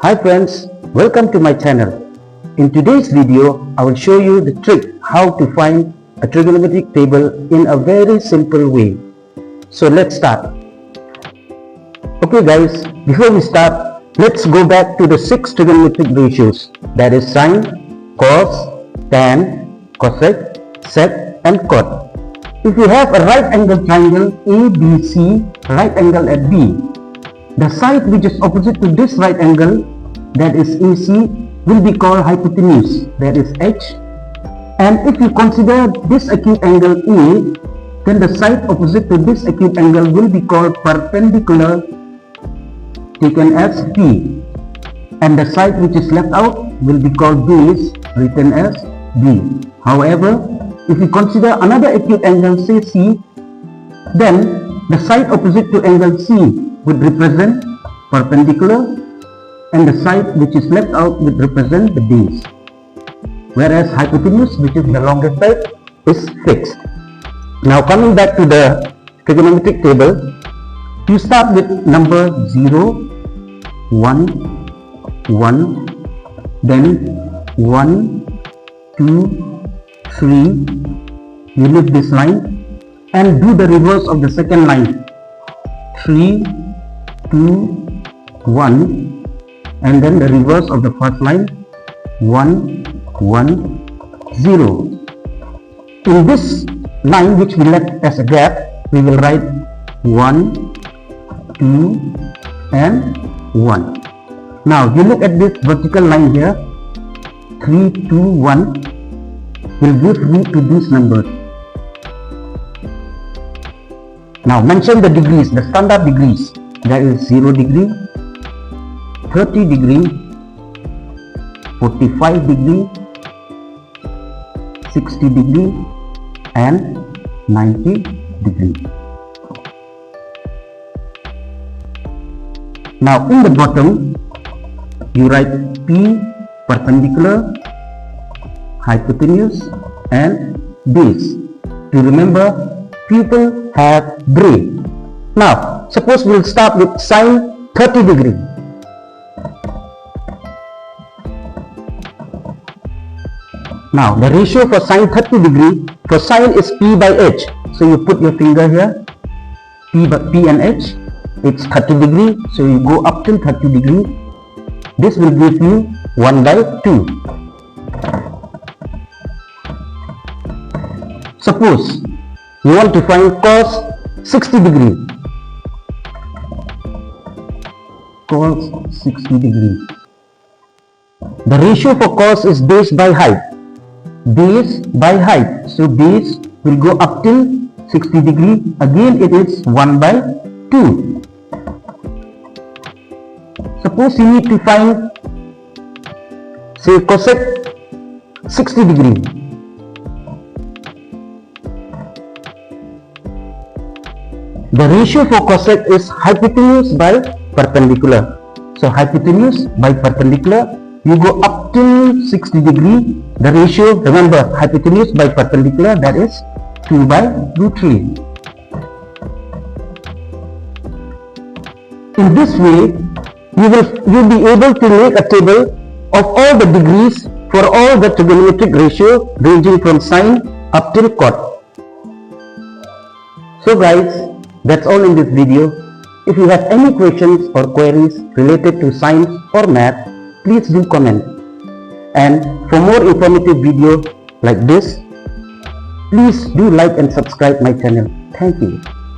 Hi friends, welcome to my channel. In today's video, I will show you the trick how to find a trigonometric table in a very simple way. So let's start. Okay guys, before we start, let's go back to the 6 trigonometric ratios, that is sine, cos, tan, cosec, sec and cot. If you have a right angle triangle ABC, right angle at B, the side which is opposite to this right angle, that is AC, will be called hypotenuse, that is H. And if you consider this acute angle A, then the side opposite to this acute angle will be called perpendicular, taken as P. And the side which is left out will be called base, written as B. However, if you consider another acute angle, say C, then the side opposite to angle C would represent perpendicular and the side which is left out would represent the base. Whereas hypotenuse, which is the longest side, is fixed. Now coming back to the trigonometric table, you start with number 0, 1, 1, then 1, 2, 3, you leave this line and do the reverse of the second line, 3, 2, 1, and then the reverse of the first line, 1, 1, 0. In this line which we left as a gap, we will write 1, 2 and 1. Now you look at this vertical line here, 3, 2, 1 will give me to these numbers. Now mention the degrees, the standard degrees, that is 0 degree, 30 degree, 45 degree, 60 degree and 90 degree. Now in the bottom you write P, perpendicular, hypotenuse and base. To remember, people have brain. Now suppose we will start with sine 30 degree. Now the ratio for sine 30 degree, for sine is P by H. So you put your finger here, P and H, it's 30 degree. So you go up till 30 degree. This will give you 1 by 2. Suppose you want to find cos 60 degree. Cos 60 degree. The ratio for cos is base by height. Base by height. So base will go up till 60 degree. Again it is 1 by 2. Suppose you need to find, say, cosec 60 degree. The ratio for cosec is hypotenuse by perpendicular. So hypotenuse by perpendicular, you go up till 60 degree. The ratio, remember, hypotenuse by perpendicular, that is 2 by root 3. In this way, you'll be able to make a table of all the degrees for all the trigonometric ratio ranging from sine up till cot. So guys, that's all in this video. If you have any questions or queries related to science or math, please do comment. And for more informative videos like this, please do like and subscribe my channel. Thank you.